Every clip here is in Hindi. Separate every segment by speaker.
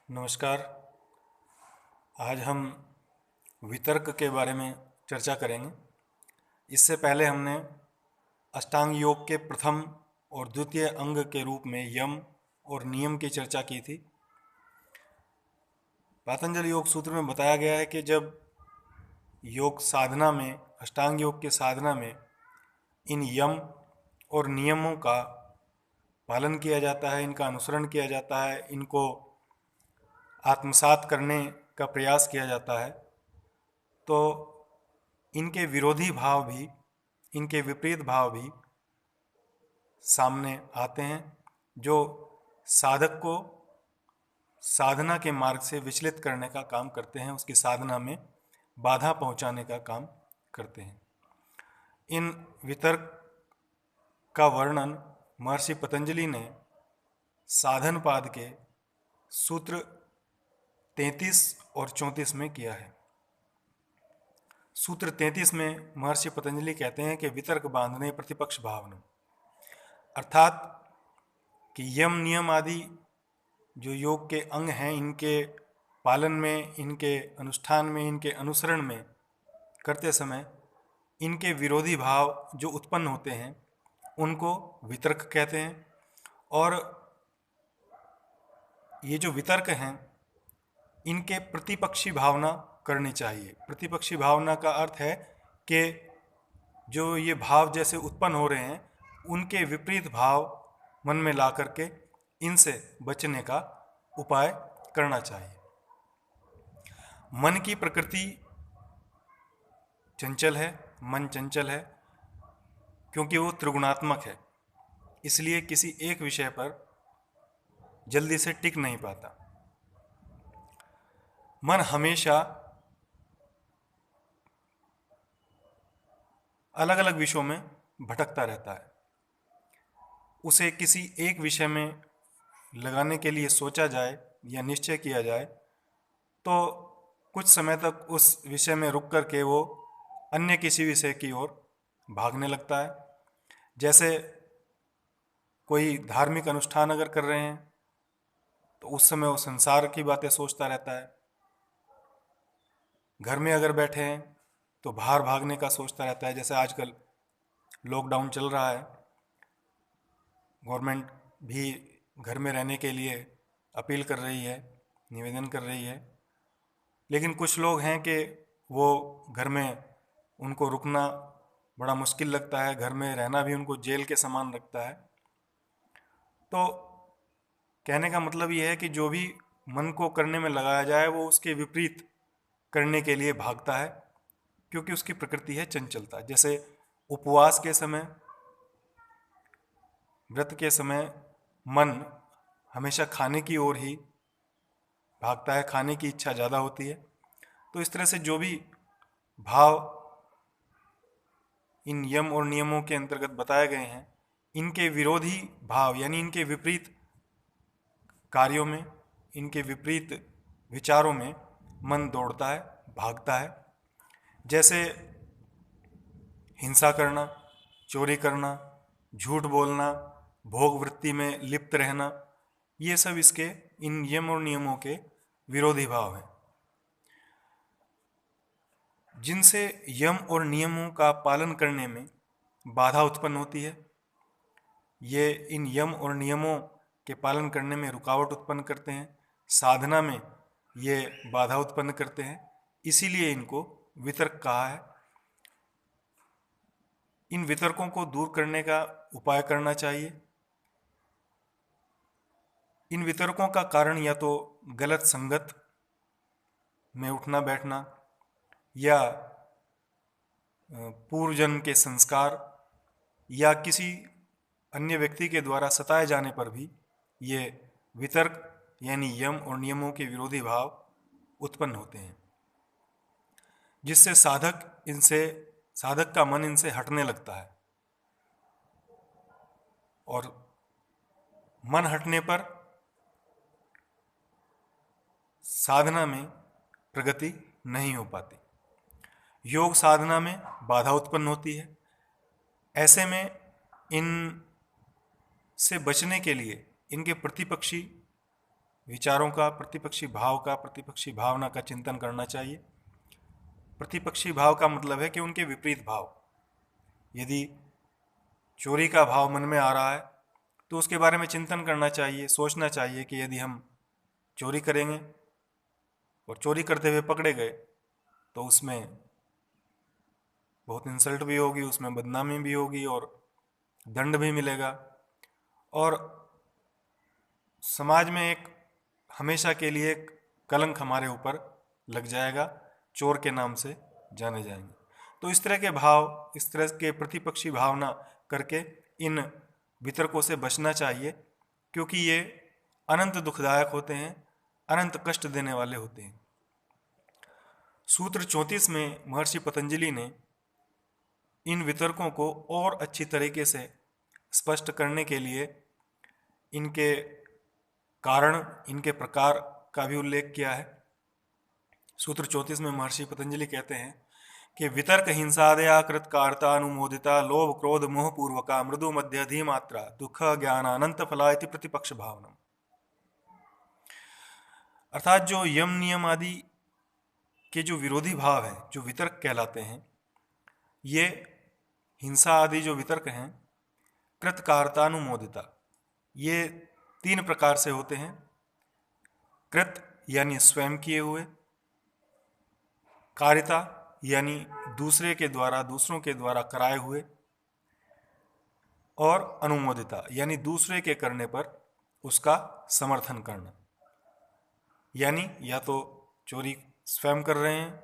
Speaker 1: नमस्कार। आज हम वितर्क के बारे में चर्चा करेंगे। इससे पहले हमने अष्टांग योग के प्रथम और द्वितीय अंग के रूप में यम और नियम की चर्चा की थी। पातंजलि योग सूत्र में बताया गया है कि जब योग साधना में, अष्टांग योग के साधना में इन यम और नियमों का पालन किया जाता है, इनका अनुसरण किया जाता है, इनको आत्मसात करने का प्रयास किया जाता है, तो इनके विरोधी भाव भी, इनके विपरीत भाव भी सामने आते हैं, जो साधक को साधना के मार्ग से विचलित करने का काम करते हैं, उसकी साधना में बाधा पहुंचाने का काम करते हैं। इन वितर्क का वर्णन महर्षि पतंजलि ने साधन पाद के सूत्र 33 और 34 में किया है। सूत्र 33 में महर्षि पतंजलि कहते हैं कि वितर्क बांधने प्रतिपक्ष भावना, अर्थात कि यम नियम आदि जो योग के अंग हैं, इनके पालन में, इनके अनुष्ठान में, इनके अनुसरण में करते समय इनके विरोधी भाव जो उत्पन्न होते हैं उनको वितर्क कहते हैं। और ये जो वितर्क हैं इनके प्रतिपक्षी भावना करनी चाहिए। प्रतिपक्षी भावना का अर्थ है कि जो ये भाव जैसे उत्पन्न हो रहे हैं उनके विपरीत भाव मन में ला करके इनसे बचने का उपाय करना चाहिए। मन की प्रकृति चंचल है, मन चंचल है क्योंकि वो त्रिगुणात्मक है, इसलिए किसी एक विषय पर जल्दी से टिक नहीं पाता। मन हमेशा अलग अलग विषयों में भटकता रहता है। उसे किसी एक विषय में लगाने के लिए सोचा जाए या निश्चय किया जाए तो कुछ समय तक उस विषय में रुक करके वो अन्य किसी विषय की ओर भागने लगता है। जैसे कोई धार्मिक अनुष्ठान अगर कर रहे हैं तो उस समय वो संसार की बातें सोचता रहता है। घर में अगर बैठे हैं तो बाहर भागने का सोचता रहता है। जैसे आजकल लॉकडाउन चल रहा है, गवर्नमेंट भी घर में रहने के लिए अपील कर रही है, निवेदन कर रही है, लेकिन कुछ लोग हैं कि वो घर में उनको रुकना बड़ा मुश्किल लगता है, घर में रहना भी उनको जेल के समान लगता है। तो कहने का मतलब ये है कि जो भी मन को करने में लगाया जाए वो उसके विपरीत करने के लिए भागता है, क्योंकि उसकी प्रकृति है चंचलता। जैसे उपवास के समय, व्रत के समय मन हमेशा खाने की ओर ही भागता है, खाने की इच्छा ज़्यादा होती है। तो इस तरह से जो भी भाव इन यम और नियमों के अंतर्गत बताए गए हैं, इनके विरोधी भाव यानी इनके विपरीत कार्यों में, इनके विपरीत विचारों में मन दौड़ता है, भागता है। जैसे हिंसा करना, चोरी करना, झूठ बोलना, भोग वृत्ति में लिप्त रहना, ये सब इसके इन यम और नियमों के विरोधी भाव हैं, जिनसे यम और नियमों का पालन करने में बाधा उत्पन्न होती है। ये इन यम और नियमों के पालन करने में रुकावट उत्पन्न करते हैं, साधना में ये बाधा उत्पन्न करते हैं, इसीलिए इनको वितर्क कहा है। इन वितर्कों को दूर करने का उपाय करना चाहिए। इन वितर्कों का कारण या तो गलत संगत में उठना बैठना या पूर्व जन्म के संस्कार या किसी अन्य व्यक्ति के द्वारा सताए जाने पर भी ये वितर्क यानी यम और नियमों के विरोधी भाव उत्पन्न होते हैं, जिससे साधक का मन इनसे हटने लगता है, और मन हटने पर साधना में प्रगति नहीं हो पाती, योग साधना में बाधा उत्पन्न होती है। ऐसे में इन से बचने के लिए, इनके प्रतिपक्षी विचारों का, प्रतिपक्षी भाव का, प्रतिपक्षी भावना का चिंतन करना चाहिए। प्रतिपक्षी भाव का मतलब है कि उनके विपरीत भाव। यदि चोरी का भाव मन में आ रहा है तो उसके बारे में चिंतन करना चाहिए, सोचना चाहिए कि यदि हम चोरी करेंगे और चोरी करते हुए पकड़े गए तो उसमें बहुत इंसल्ट भी होगी, उसमें बदनामी भी होगी और दंड भी मिलेगा, और समाज में एक हमेशा के लिए एक कलंक हमारे ऊपर लग जाएगा, चोर के नाम से जाने जाएंगे। तो इस तरह के भाव, इस तरह के प्रतिपक्षी भावना करके इन वितर्कों से बचना चाहिए, क्योंकि ये अनंत दुखदायक होते हैं, अनंत कष्ट देने वाले होते हैं। सूत्र 34 में महर्षि पतंजलि ने इन वितर्कों को और अच्छी तरीके से स्पष्ट करने के लिए इनके कारण, इनके प्रकार का भी उल्लेख किया है। सूत्र 34 में महर्षि पतंजलि कहते हैं कि वितर्क हिंसादया कृत कार्ता अनुमोदिता लोभ क्रोध मोह पूर्वका मृदु मध्य धीमात्रा दुख ज्ञान अनंत फला इति प्रतिपक्ष भावना। अर्थात जो यम नियम आदि के जो विरोधी भाव हैं, जो वितर्क कहलाते हैं, ये हिंसा आदि जो वितर्क हैं, कृतकार्तानुमोदिता, ये 3 प्रकार से होते हैं। कृत यानी स्वयं किए हुए, कारिता यानी दूसरे के द्वारा, दूसरों के द्वारा कराए हुए, और अनुमोदिता यानी दूसरे के करने पर उसका समर्थन करना। यानी या तो चोरी स्वयं कर रहे हैं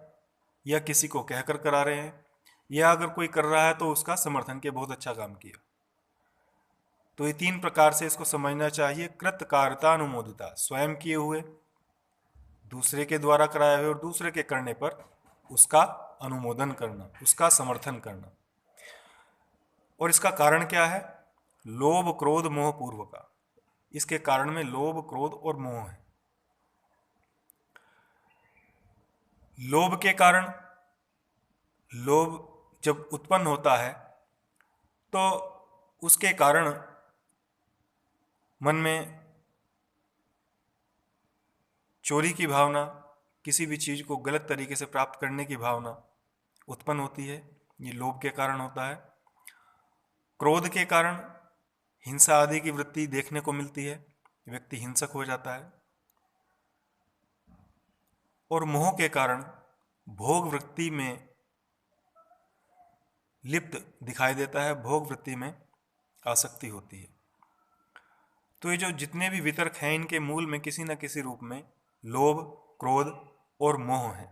Speaker 1: या किसी को कहकर करा रहे हैं, या अगर कोई कर रहा है तो उसका समर्थन के बहुत अच्छा काम किया। तो ये 3 प्रकार से इसको समझना चाहिए। कृतकार्ता अनुमोदिता, स्वयं किए हुए, दूसरे के द्वारा कराए हुए और दूसरे के करने पर उसका अनुमोदन करना, उसका समर्थन करना। और इसका कारण क्या है? लोभ क्रोध मोह पूर्व का। इसके कारण में लोभ क्रोध और मोह है। लोभ के कारण, लोभ जब उत्पन्न होता है तो उसके कारण मन में चोरी की भावना, किसी भी चीज को गलत तरीके से प्राप्त करने की भावना उत्पन्न होती है। ये लोभ के कारण होता है। क्रोध के कारण हिंसा आदि की वृत्ति देखने को मिलती है, व्यक्ति हिंसक हो जाता है। और मोह के कारण भोग वृत्ति में लिप्त दिखाई देता है, भोग वृत्ति में आसक्ति होती है। तो ये जो जितने भी वितर्क हैं, इनके मूल में किसी न किसी रूप में लोभ, क्रोध और मोह है।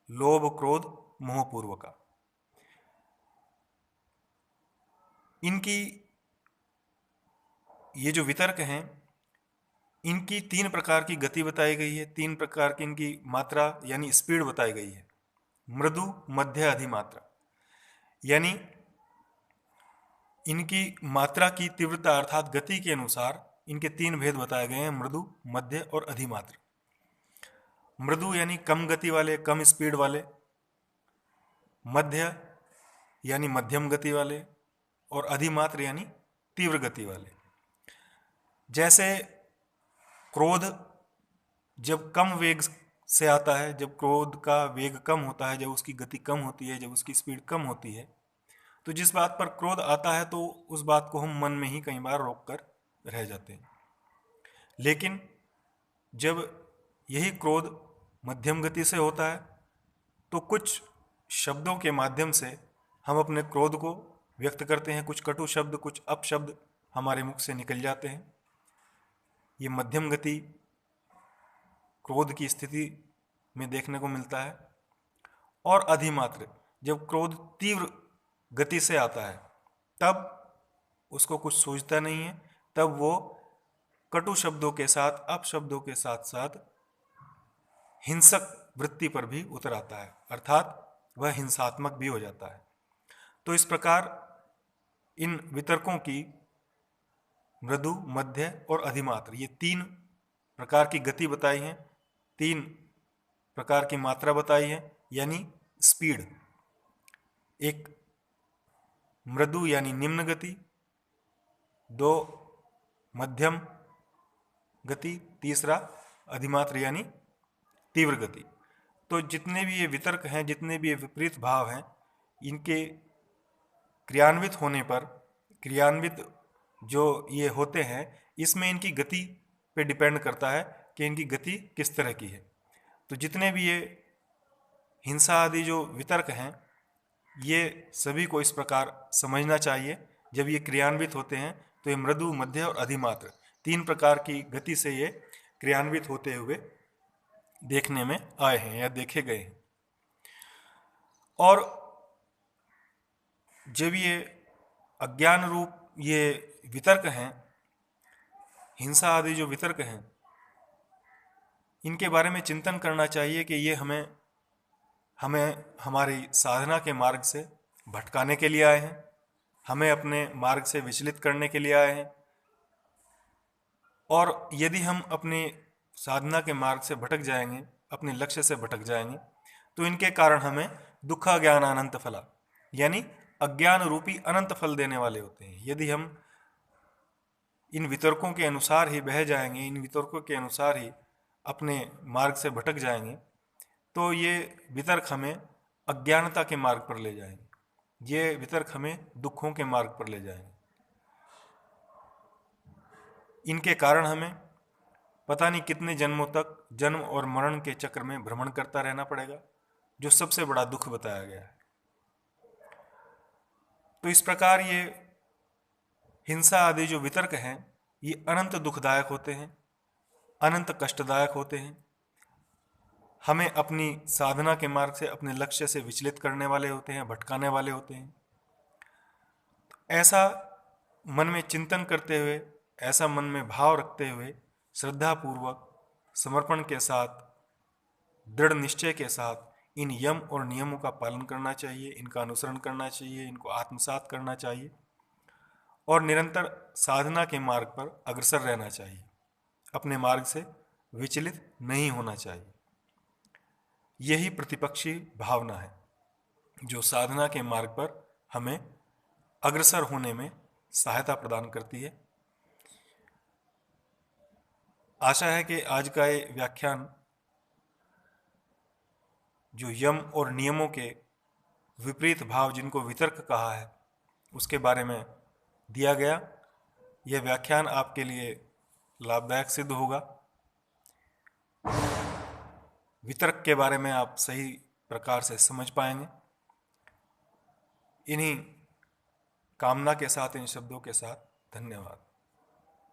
Speaker 1: लोभ क्रोध मोह पूर्व का। इनकी ये जो वितर्क हैं, इनकी 3 प्रकार की गति बताई गई है, 3 प्रकार की इनकी मात्रा यानी स्पीड बताई गई है। मृदु मध्य अधिमात्रा, यानी इनकी मात्रा की तीव्रता अर्थात गति के अनुसार इनके 3 भेद बताए गए हैं, मृदु, मध्य और अधिमात्र। मृदु यानी कम गति वाले, कम स्पीड वाले, मध्य यानी मध्यम गति वाले, और अधिमात्र यानी तीव्र गति वाले। जैसे क्रोध जब कम वेग से आता है, जब क्रोध का वेग कम होता है, जब उसकी गति कम होती है, जब उसकी स्पीड कम होती है, तो जिस बात पर क्रोध आता है तो उस बात को हम मन में ही कई बार रोक कर रह जाते हैं। लेकिन जब यही क्रोध मध्यम गति से होता है तो कुछ शब्दों के माध्यम से हम अपने क्रोध को व्यक्त करते हैं। कुछ कटु शब्द, कुछ अपशब्द हमारे मुख से निकल जाते हैं। ये मध्यम गति क्रोध की स्थिति में देखने को मिलता है। और अधिमात्र, जब क्रोध तीव्र गति से आता है तब उसको कुछ सूझता नहीं है, तब वो कटु शब्दों के साथ, अपशब्दों के साथ साथ हिंसक वृत्ति पर भी उतर आता है, अर्थात वह हिंसात्मक भी हो जाता है। तो इस प्रकार इन वितर्कों की मृदु, मध्य और अधिमात्र, ये 3 प्रकार की गति बताई है, 3 प्रकार की मात्रा बताई है, यानी स्पीड। एक मृदु यानी निम्न गति, 2 मध्यम गति, तीसरा अधिमात्र यानी तीव्र गति। तो जितने भी ये वितर्क हैं, जितने भी ये विपरीत भाव हैं, इनके क्रियान्वित होने पर, क्रियान्वित जो ये होते हैं, इसमें इनकी गति पे डिपेंड करता है कि इनकी गति किस तरह की है। तो जितने भी ये हिंसा आदि जो वितर्क हैं, ये सभी को इस प्रकार समझना चाहिए। जब ये क्रियान्वित होते हैं तो ये मृदु, मध्य और अधिमात्र 3 प्रकार की गति से ये क्रियान्वित होते हुए देखने में आए हैं या देखे गए हैं। और जब ये अज्ञान रूप ये वितर्क हैं, हिंसा आदि जो वितर्क हैं, इनके बारे में चिंतन करना चाहिए कि ये हमें हमारी साधना के मार्ग से भटकाने के लिए आए हैं, हमें अपने मार्ग से विचलित करने के लिए आए हैं। और यदि हम अपनी साधना के मार्ग से भटक जाएंगे, अपने लक्ष्य से भटक जाएंगे, तो इनके कारण हमें दुखा ज्ञान अनंत फला यानी अज्ञान रूपी अनंत फल देने वाले होते हैं। यदि हम इन वितर्कों के अनुसार ही बह जाएंगे, इन वितर्कों के अनुसार ही अपने मार्ग से भटक जाएंगे, तो ये वितर्क हमें अज्ञानता के मार्ग पर ले जाएंगे, ये वितर्क हमें दुखों के मार्ग पर ले जाएंगे। इनके कारण हमें पता नहीं कितने जन्मों तक जन्म और मरण के चक्र में भ्रमण करता रहना पड़ेगा, जो सबसे बड़ा दुख बताया गया है। तो इस प्रकार ये हिंसा आदि जो वितर्क हैं, ये अनंत दुखदायक होते हैं, अनंत कष्टदायक होते हैं, हमें अपनी साधना के मार्ग से, अपने लक्ष्य से विचलित करने वाले होते हैं, भटकाने वाले होते हैं। ऐसा मन में चिंतन करते हुए, ऐसा मन में भाव रखते हुए, श्रद्धापूर्वक, समर्पण के साथ, दृढ़ निश्चय के साथ इन यम और नियमों का पालन करना चाहिए, इनका अनुसरण करना चाहिए, इनको आत्मसात करना चाहिए और निरंतर साधना के मार्ग पर अग्रसर रहना चाहिए, अपने मार्ग से विचलित नहीं होना चाहिए। यही प्रतिपक्षी भावना है जो साधना के मार्ग पर हमें अग्रसर होने में सहायता प्रदान करती है। आशा है कि आज का ये व्याख्यान जो यम और नियमों के विपरीत भाव, जिनको वितर्क कहा है, उसके बारे में दिया गया, यह व्याख्यान आपके लिए लाभदायक सिद्ध होगा। वितर्क के बारे में आप सही प्रकार से समझ पाएंगे। इन्हीं कामना के साथ, इन शब्दों के साथ धन्यवाद।